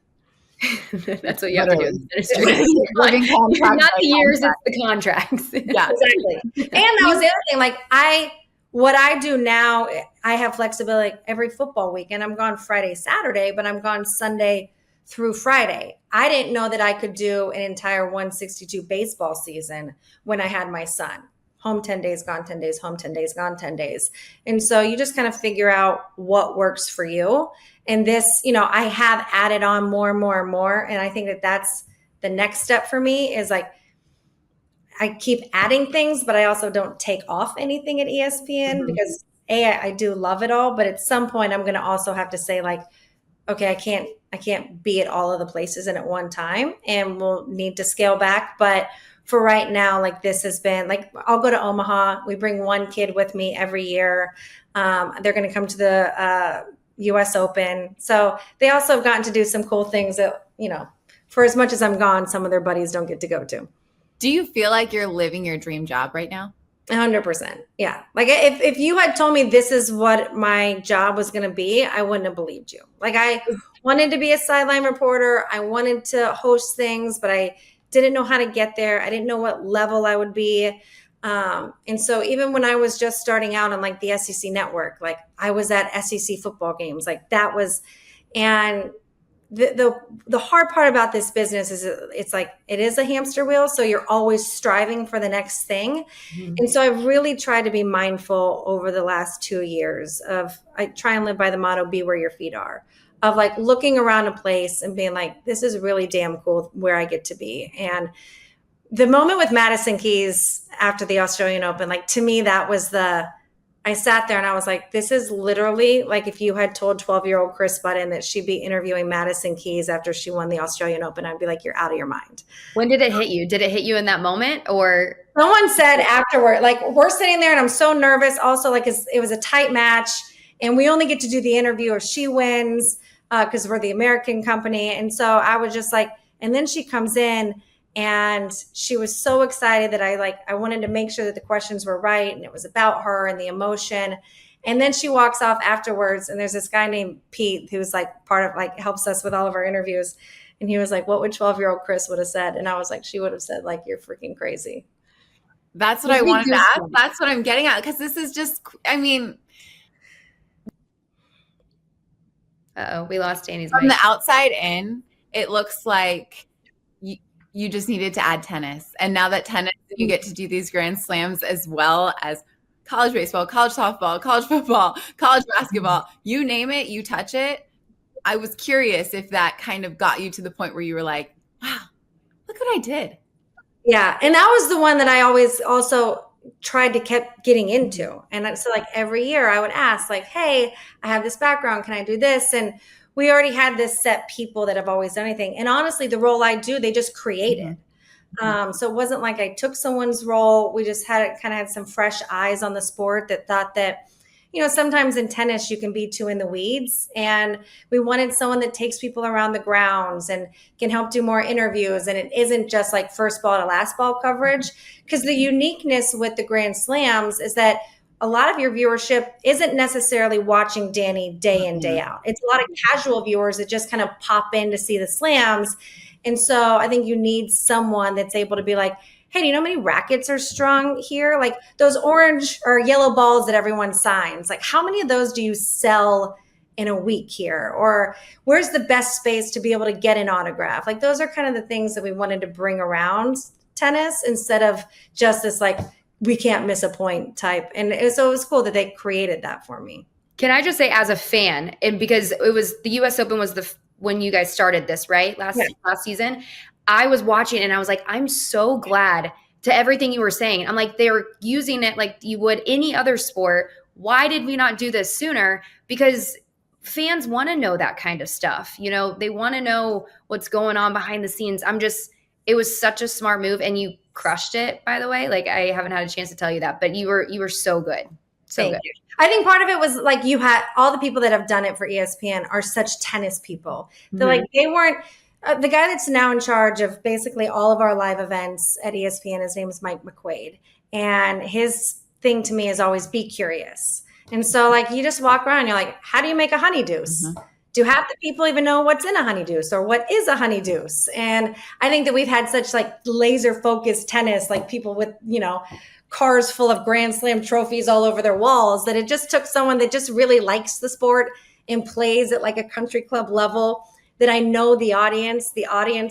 That's what you have to do in this industry. Not the years, it's the contracts. Yeah, exactly. And that was the other thing. Like what I do now, I have flexibility. Every football weekend, I'm gone Friday, Saturday, but I'm gone Sunday through Friday. I didn't know that I could do an entire 162 baseball season when I had my son. Home 10 days, gone 10 days, home 10 days, gone 10 days. And so you just kind of figure out what works for you. And this, I have added on more and more and more. And I think that that's the next step for me, is like, I keep adding things, but I also don't take off anything at ESPN because I do love it all. But at some point I'm going to also have to say, like, okay, I can't be at all of the places and at one time, and we'll need to scale back. But for right now, like this has been like, I'll go to Omaha. We bring one kid with me every year. They're going to come to the US Open. So they also have gotten to do some cool things that, for as much as I'm gone, some of their buddies don't get to go to. Do you feel like you're living your dream job right now? 100%. Yeah. Like if you had told me this is what my job was going to be, I wouldn't have believed you. Like I wanted to be a sideline reporter. I wanted to host things, but I didn't know how to get there. I didn't know what level I would be. And so even when I was just starting out on like the SEC network, like I was at SEC football games, like that was, and the hard part about this business is it's like, it is a hamster wheel. So you're always striving for the next thing. Mm-hmm. And so I've really tried to be mindful over the last 2 years I try and live by the motto, be where your feet are, of like looking around a place and being like, this is really damn cool where I get to be. And the moment with Madison Keys after the Australian Open, like to me, that was I sat there and I was like, this is literally like if you had told 12-year-old Kris Budden that she'd be interviewing Madison Keys after she won the Australian Open, I'd be like, you're out of your mind. When did it hit you? Did it hit you in that moment, or? Someone said afterward, like we're sitting there and I'm so nervous. Also, like it was a tight match and we only get to do the interview if she wins because we're the American company. And so I was just like, and then she comes in and she was so excited that I wanted to make sure that the questions were right. And it was about her and the emotion. And then she walks off afterwards. And there's this guy named Pete, who's like part of like helps us with all of our interviews. And he was like, what would 12-year-old Kris would have said? And I was like, she would have said, like, you're freaking crazy. That's what I wanted to ask. That's what I'm getting at. Because this is just, I mean. Uh-oh, we lost Dani's From mic. the outside in, it looks like you just needed to add tennis. And now that tennis, you get to do these grand slams as well as college baseball, college softball, college football, college basketball, you name it, you touch it. I was curious if that kind of got you to the point where you were like, wow, look what I did. Yeah. And that was the one that I always also tried to keep getting into. And so like every year I would ask like, hey, I have this background. Can I do this? And we already had this set people that have always done anything. And honestly, the role I do, they just created. So it wasn't like I took someone's role. We just had some fresh eyes on the sport that thought that, you know, sometimes in tennis you can be too in the weeds, and we wanted someone that takes people around the grounds and can help do more interviews. And it isn't just like first ball to last ball coverage, because the uniqueness with the Grand Slams is that a lot of your viewership isn't necessarily watching Dani day in, day out. It's a lot of casual viewers that just kind of pop in to see the slams. And so I think you need someone that's able to be like, hey, do you know how many rackets are strung here? Like those orange or yellow balls that everyone signs, like how many of those do you sell in a week here? Or where's the best space to be able to get an autograph? Like those are kind of the things that we wanted to bring around tennis instead of just this like, we can't miss a point type. And so it was cool that they created that for me. Can I just say as a fan, and because it was the US Open was when you guys started this, right? Last season, I was watching and I was like, I'm so glad to everything you were saying. I'm like, they were using it like you would any other sport. Why did we not do this sooner? Because fans want to know that kind of stuff. You know, they want to know what's going on behind the scenes. It was such a smart move, and you crushed it, by the way. Like I haven't had a chance to tell you that, but you were so good. So Thank good. you. I think part of it was like you had all the people that have done it for ESPN are such tennis people. They're like, they weren't the guy that's now in charge of basically all of our live events at ESPN. His name is Mike McQuaid. And his thing to me is always be curious. And so like you just walk around, you're like, how do you make a honeydeuce? Do half the people even know what's in a honeydeuce or what is a honeydeuce? And I think that we've had such like laser focused tennis, like people with, you know, cars full of Grand Slam trophies all over their walls, that it just took someone that just really likes the sport and plays at like a country club level, that I know the audience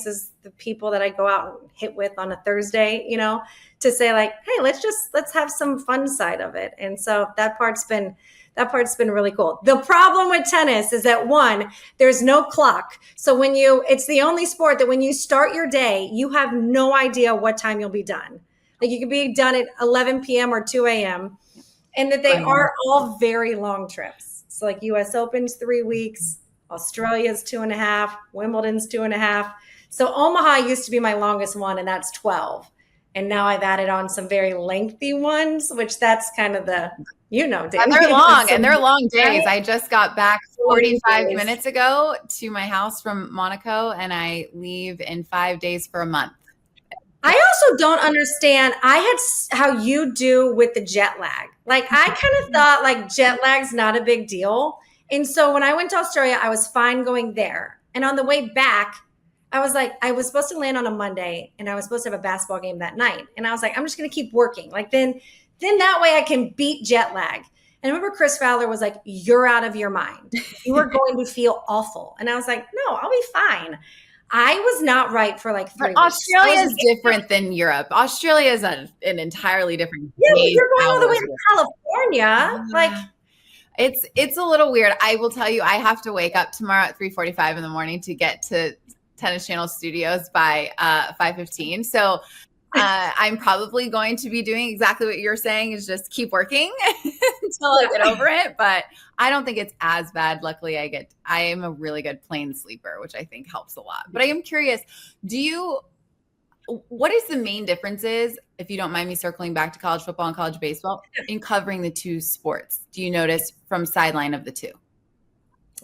is the people that I go out and hit with on a Thursday, you know, to say like, hey, let's have some fun side of it. And so that part's been really cool. The problem with tennis is that one, there's no clock. So it's the only sport that when you start your day, you have no idea what time you'll be done. Like you could be done at 11 p.m. or 2 a.m. and that they are all very long trips. So like US Open's 3 weeks, Australia's 2.5, Wimbledon's 2.5. So Omaha used to be my longest one, and that's 12. And now I've added on some very lengthy ones, which that's kind of the, you know, and they're long and they're long days. I just got back 45 minutes ago to my house from Monaco, and I leave in 5 days for a month. I also don't understand. I had how you do with the jet lag. Like I kind of thought like jet lag's not a big deal. And so when I went to Australia, I was fine going there. And on the way back, I was like, I was supposed to land on a Monday and I was supposed to have a basketball game that night. And I was like, I'm just going to keep working. Like then that way I can beat jet lag. And I remember Chris Fowler was like, you're out of your mind. You are going to feel awful. And I was like, no, I'll be fine. I was not right for like 3 weeks. Australia is different than Europe. Australia is an entirely different. Yeah, you're going all the way to California. Like it's a little weird. I will tell you, I have to wake up tomorrow at 3:45 in the morning to get to Tennis Channel Studios by 5:15. So I'm probably going to be doing exactly what you're saying, is just keep working until I get over it. But I don't think it's as bad. Luckily, I am a really good plane sleeper, which I think helps a lot. But I am curious, what is the main differences, if you don't mind me circling back to college football and college baseball, in covering the two sports? Do you notice from sideline of the two?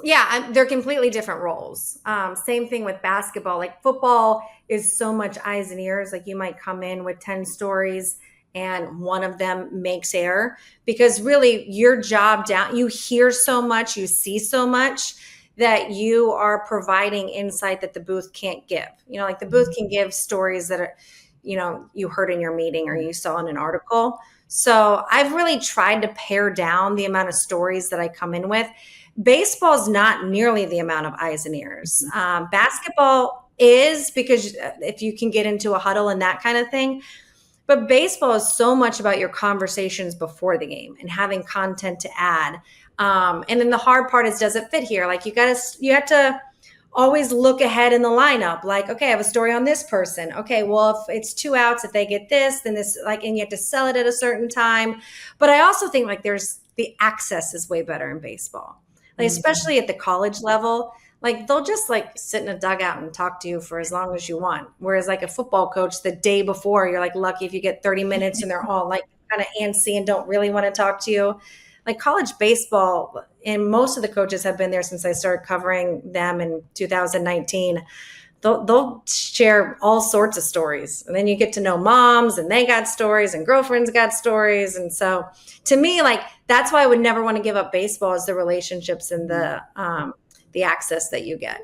Yeah, they're completely different roles. Same thing with basketball. Like football is so much eyes and ears. Like you might come in with 10 stories and one of them makes air, because really your job you hear so much, you see so much, that you are providing insight that the booth can't give. You know, like the booth can give stories that are, you know, you heard in your meeting or you saw in an article. So I've really tried to pare down the amount of stories that I come in with. Baseball is not nearly the amount of eyes and ears. Basketball is, because if you can get into a huddle and that kind of thing. But baseball is so much about your conversations before the game and having content to add. And then the hard part is, does it fit here? Like you have to always look ahead in the lineup. Like, okay, I have a story on this person. Okay, well, if it's 2 outs, if they get this, then this, like, and you have to sell it at a certain time. But I also think like the access is way better in baseball, like especially at the college level. Like they'll just like sit in a dugout and talk to you for as long as you want. Whereas like a football coach, the day before, you're like lucky if you get 30 minutes and they're all like kind of antsy and don't really want to talk to you. Like college baseball, and most of the coaches have been there since I started covering them in 2019. They'll share all sorts of stories. And then you get to know moms, and they got stories, and girlfriends got stories. And so to me, like, that's why I would never want to give up baseball, is the relationships and the access that you get.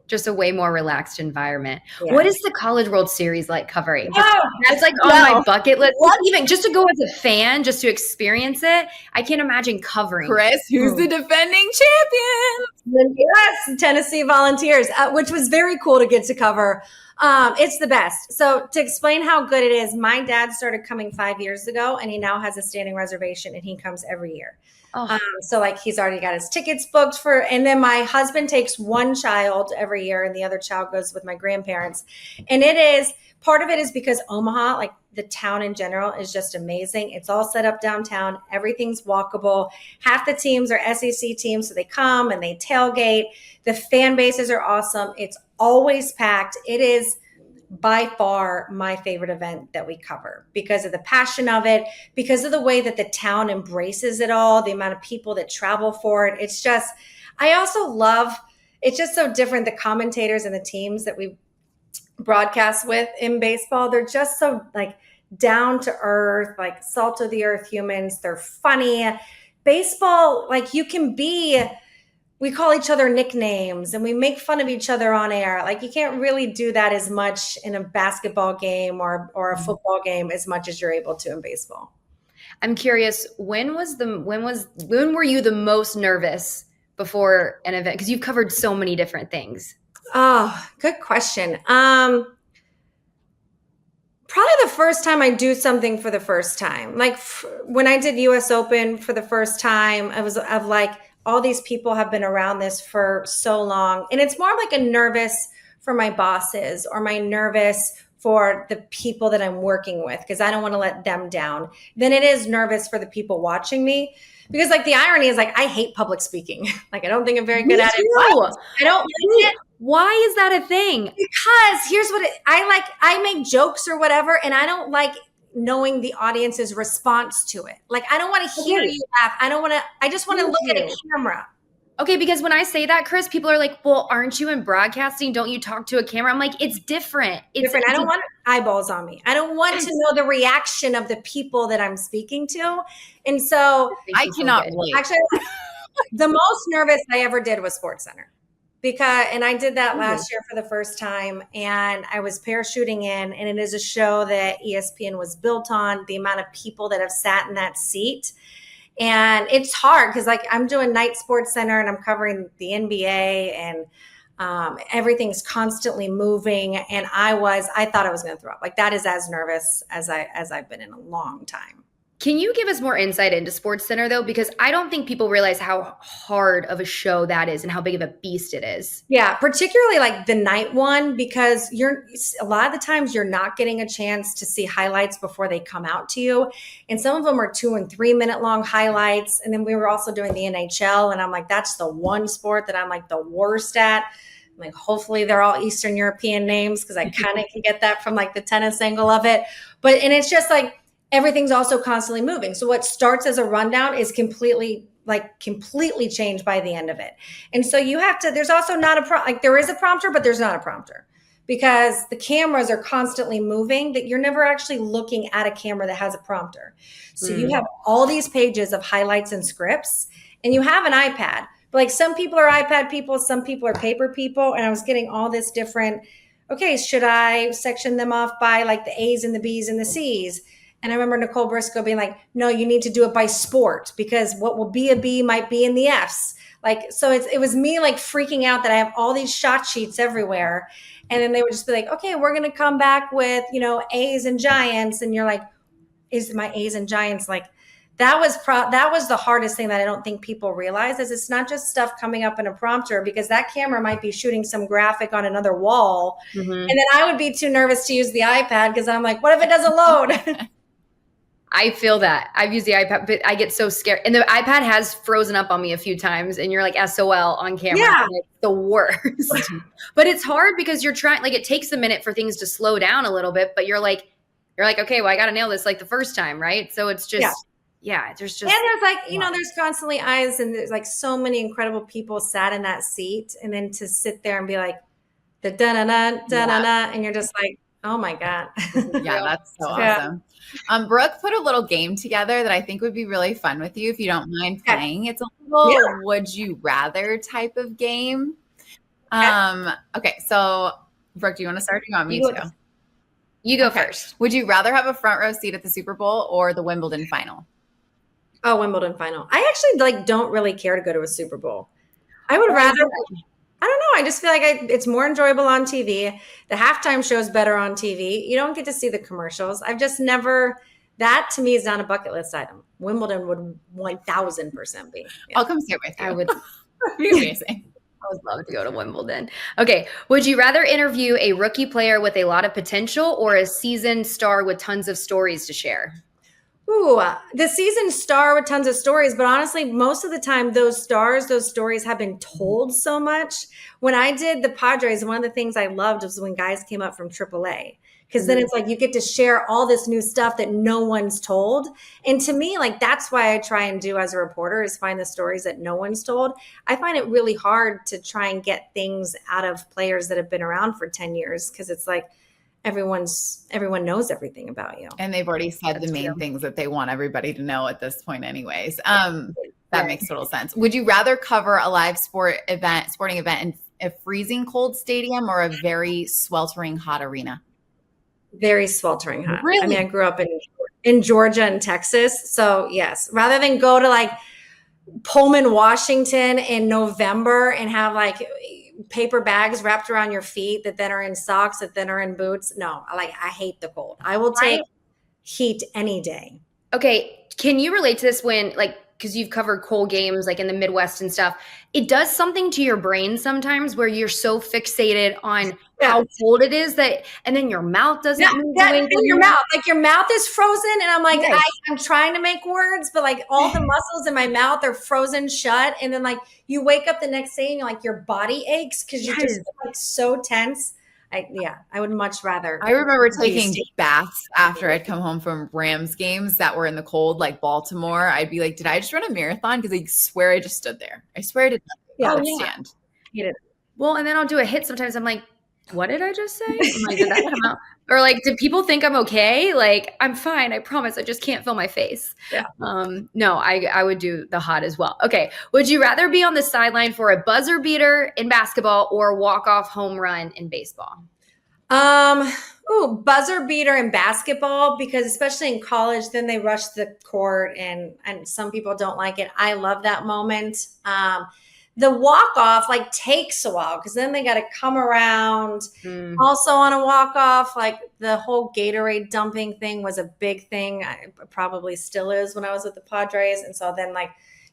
Just a way more relaxed environment. Yeah. What is the College World Series like covering? Oh, That's like on my bucket list. Even just to go as a fan, just to experience it, I can't imagine covering. Kris, who's the defending champion? Yes, Tennessee Volunteers, which was very cool to get to cover. It's the best. So to explain how good it is, my dad started coming 5 years ago, and he now has a standing reservation, and he comes every year. Oh. So like he's already got his tickets booked for, and then my husband takes one child every year and the other child goes with my grandparents. And part of it is because Omaha, like the town in general, is just amazing. It's all set up downtown. Everything's walkable. Half the teams are SEC teams, so they come and they tailgate. The fan bases are awesome. It's always packed. It is by far my favorite event that we cover because of the passion of it, because of the way that the town embraces it all, the amount of people that travel for it. It's just, I also love, it's just so different. The commentators and the teams that we broadcast with in baseball, they're just so like down to earth, like salt of the earth humans. They're funny. Baseball, like you can be, we call each other nicknames and we make fun of each other on air. Like you can't really do that as much in a basketball game or a football game as much as you're able to in baseball. I'm curious, when were you the most nervous before an event? Because you've covered so many different things. Oh, good question. Probably the first time I do something for the first time. Like when I did US Open for the first time, I've like, all these people have been around this for so long. And it's more like a nervous for my bosses or my nervous for the people that I'm working with, because I don't want to let them down. Then it is nervous for the people watching me. Because like the irony is like, I hate public speaking. Like I don't think I'm very good at it. I don't like it. Why is that a thing? Because here's what I make jokes or whatever, and I don't like knowing the audience's response to it. Like, I don't want to hear you laugh. I just want to look at a camera. Okay, because when I say that, Kris, people are like, well, aren't you in broadcasting? Don't you talk to a camera? I'm like, it's different. I don't want eyeballs on me. I don't want to know the reaction of the people that I'm speaking to. And so I cannot wait. Actually, the most nervous I ever did was SportsCenter. And I did that last year for the first time, and I was parachuting in, and it is a show that ESPN was built on, the amount of people that have sat in that seat. And it's hard because like I'm doing night SportsCenter and I'm covering the NBA and everything's constantly moving. And I thought I was going to throw up. Like that is as nervous as I've been in a long time. Can you give us more insight into SportsCenter though? Because I don't think people realize how hard of a show that is and how big of a beast it is. Yeah, particularly like the night one, because a lot of the times you're not getting a chance to see highlights before they come out to you. And some of them are 2 and 3 minute long highlights. And then we were also doing the NHL, and I'm like, that's the one sport that I'm like the worst at. I'm like, hopefully they're all Eastern European names, because I kind of can get that from like the tennis angle of it. And it's just like, everything's also constantly moving. So what starts as a rundown is completely changed by the end of it. And so you have to, there's also not there is a prompter, but there's not a prompter, because the cameras are constantly moving, that you're never actually looking at a camera that has a prompter. So you have all these pages of highlights and scripts, and you have an iPad, But like some people are iPad people, some people are paper people. And I was getting all this different, okay, should I section them off by like the A's and the B's and the C's? And I remember 𝗏𝗏𝗃𝗀 being like, no, you need to do it by sport because what will be a B might be in the F's. Like, so it was me like freaking out that I have all these shot sheets everywhere. And then they would just be like, okay, we're going to come back with, A's and Giants. And you're like, is my A's and Giants like, that was the hardest thing that I don't think people realize is it's not just stuff coming up in a prompter because that camera might be shooting some graphic on another wall. Mm-hmm. And then I would be too nervous to use the iPad because I'm like, what if it doesn't load? I feel that. I've used the iPad, but I get so scared. And the iPad has frozen up on me a few times and you're like SOL on camera. Yeah. Like, the worst. But it's hard because you're trying, like it takes a minute for things to slow down a little bit, but you're like, okay, well, I got to nail this like the first time. Right. So it's just, there's just. And there's like, there's constantly eyes and there's like so many incredible people sat in that seat. And then to sit there and be like, the da-na-na, da-na-na. And you're just like, oh my God. Yeah, that's so awesome. Brooke put a little game together that I think would be really fun with you if you don't mind playing. It's a little would you rather type of game. Okay, so Brooke, do you want to start? Or do you want me to? You go first. Would you rather have a front row seat at the Super Bowl or the Wimbledon final? Oh, Wimbledon final. I actually don't really care to go to a Super Bowl. I would rather. I don't know. I just feel like it's more enjoyable on TV. The halftime show is better on TV. You don't get to see the commercials. I've just never. That to me is not a bucket list item. Wimbledon would 1000% be. Yeah. I'll come sit with you. I would. That'd be amazing. I would love to go to Wimbledon. Okay. Would you rather interview a rookie player with a lot of potential or a seasoned star with tons of stories to share? Ooh, the seasoned star with tons of stories. But honestly, most of the time, those stories have been told so much. When I did the Padres, one of the things I loved was when guys came up from AAA. Because then it's like you get to share all this new stuff that no one's told. And to me, like that's why I try and do as a reporter is find the stories that no one's told. I find it really hard to try and get things out of players that have been around for 10 years because it's like everyone knows everything about you. And they've already said the main things that they want everybody to know at this point anyways. That makes total sense. Would you rather cover a live sporting event in a freezing cold stadium or a very sweltering hot arena? Very sweltering hot. Really? I mean, I grew up in Georgia and Texas. So yes, rather than go to like Pullman, Washington in November and have like paper bags wrapped around your feet that then are in socks that then are in boots. No, I hate the cold. I will take heat any day. Okay. Can you relate to this when because you've covered cold games like in the Midwest and stuff, it does something to your brain sometimes where you're so fixated on how cold it is and then your mouth doesn't move. Your mouth is frozen. And I'm like, I'm trying to make words, but like all the muscles in my mouth are frozen shut. And then like you wake up the next day and you're like, your body aches because you're just like so tense. I would much rather. I remember taking baths after I'd come home from Rams games that were in the cold, like Baltimore. I'd be like, did I just run a marathon? Because I swear I just stood there. I swear I did nothing. Stand. Well, and then I'll do a hit sometimes. I'm like, what did I just say? I'm like, did that come out? Or like, did people think I'm okay? Like, I'm fine. I promise. I just can't feel my face. Yeah. No, I would do the hot as well. Okay. Would you rather be on the sideline for a buzzer beater in basketball or a walk-off home run in baseball? Buzzer beater in basketball, because especially in college, then they rush the court and some people don't like it. I love that moment. The walk-off takes a while because then they got to come around. Also on a walk-off, the whole Gatorade dumping thing was a big thing. It probably still is when I was with the Padres. And so then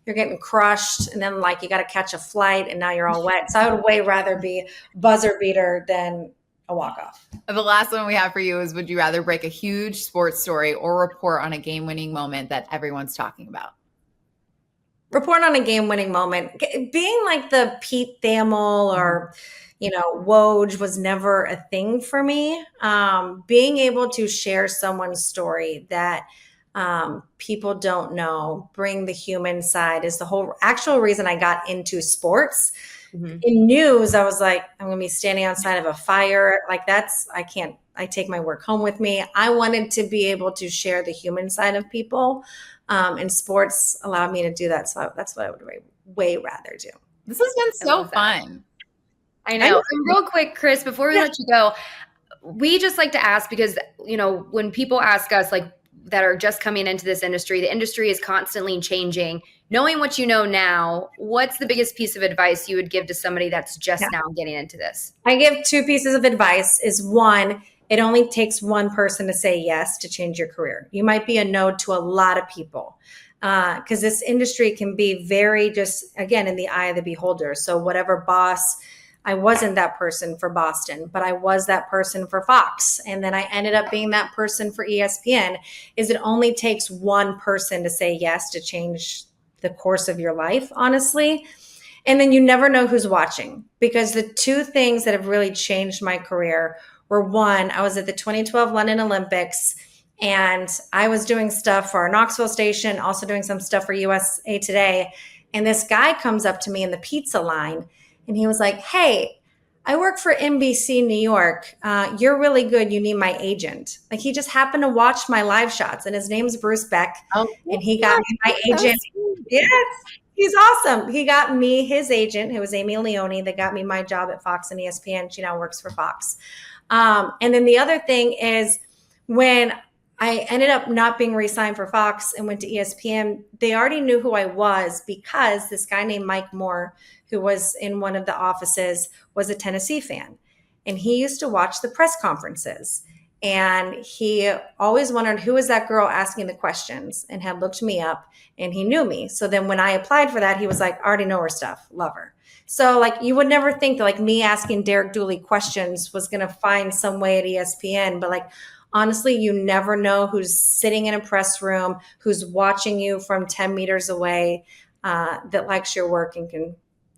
you're getting crushed and then you got to catch a flight and now you're all wet. So I would way rather be buzzer beater than a walk-off. The last one we have for you is, would you rather break a huge sports story or report on a game-winning moment that everyone's talking about? Report on a game-winning moment. Being like the Pete Thamel or, Woj was never a thing for me. Being able to share someone's story that people don't know, bring the human side is the whole actual reason I got into sports. Mm-hmm. In news, I was like, I'm going to be standing outside of a fire. I take my work home with me. I wanted to be able to share the human side of people. And sports allowed me to do that. So that's what I would way rather do. This has been so fun. I know. And real quick, Kris, before we let you go, we just like to ask because, when people ask us like that are just coming into this industry, the industry is constantly changing. Knowing what you know now, what's the biggest piece of advice you would give to somebody that's just now getting into this? I give 2 pieces of advice. Is one, it only takes one person to say yes to change your career. You might be a no to a lot of people because this industry can be very just, again, in the eye of the beholder. So whatever boss, I wasn't that person for Boston, but I was that person for Fox. And then I ended up being that person for ESPN. Is it only takes one person to say yes to change the course of your life, honestly. And then you never know who's watching, because the 2 things that have really changed my career were, one, I was at the 2012 London Olympics and I was doing stuff for our Knoxville station, also doing some stuff for USA Today. And this guy comes up to me in the pizza line and he was like, "Hey, I work for NBC New York. You're really good. You need my agent." Like, he just happened to watch my live shots, and his name's Bruce Beck. And he got me my agent. Yes, he's awesome. He got me his agent, who was Amy Leone, that got me my job at Fox and ESPN. She now works for Fox. And then the other thing is, when I ended up not being re-signed for Fox and went to ESPN, they already knew who I was because this guy named Mike Moore, who was in one of the offices, was a Tennessee fan. And he used to watch the press conferences. And he always wondered, who is that girl asking the questions, and had looked me up, and he knew me. So then when I applied for that, he was like, "I already know her stuff. Love her." So like, you would never think that like me asking Derek Dooley questions was going to find some way at ESPN. But like, honestly, you never know who's sitting in a press room, who's watching you from 10 meters away, that likes your work and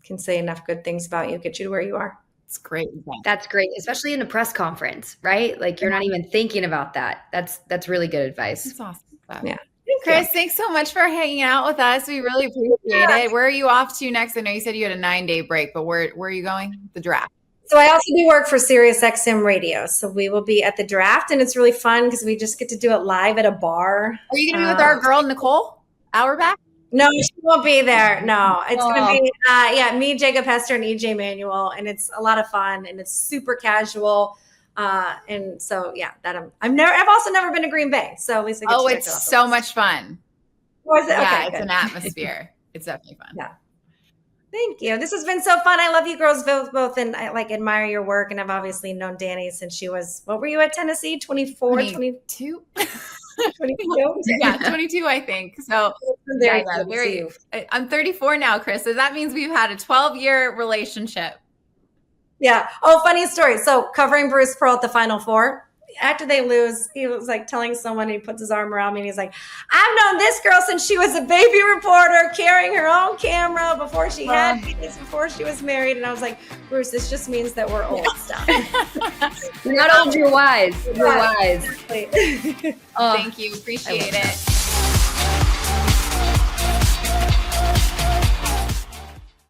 can say enough good things about you, get you to where you are. It's great. That's great, especially in a press conference, right? Like, you're not even thinking about that. That's really good advice. That's awesome. Yeah. Kris, thanks so much for hanging out with us. We really appreciate it. Where are you off to next? I know you said you had a 9-day break, but where are you going? The draft. So I also do work for SiriusXM Radio. So we will be at the draft, and it's really fun because we just get to do it live at a bar. Are you going to be with our girl, Nicole Auerbach? No, she won't be there. No, it's going to be, me, 𝗂𝗂𝗃𝗃 and EJ Manuel. And it's a lot of fun, and it's super casual. And so, I've also never been to Green Bay. So at least I get to check it out. It's so much fun. Was it? Yeah, okay, it's an atmosphere. It's definitely fun. Yeah. Thank you. This has been so fun. I love you girls both, and I admire your work. And I've obviously known Dani since she was, what were you at Tennessee? 22? 22? Yeah, 22, I think. So I'm 34 now, Kris. So that means we've had a 12-year relationship. Yeah. Oh, funny story. So covering Bruce Pearl at the Final Four, after they lose, he was like telling someone, he puts his arm around me and he's like, "I've known this girl since she was a baby reporter, carrying her own camera before she had kids, before she was married." And I was like, "Bruce, this just means that we're old." Stuff. You're not old, you're wise. You're wise. Exactly. Thank you. Appreciate it.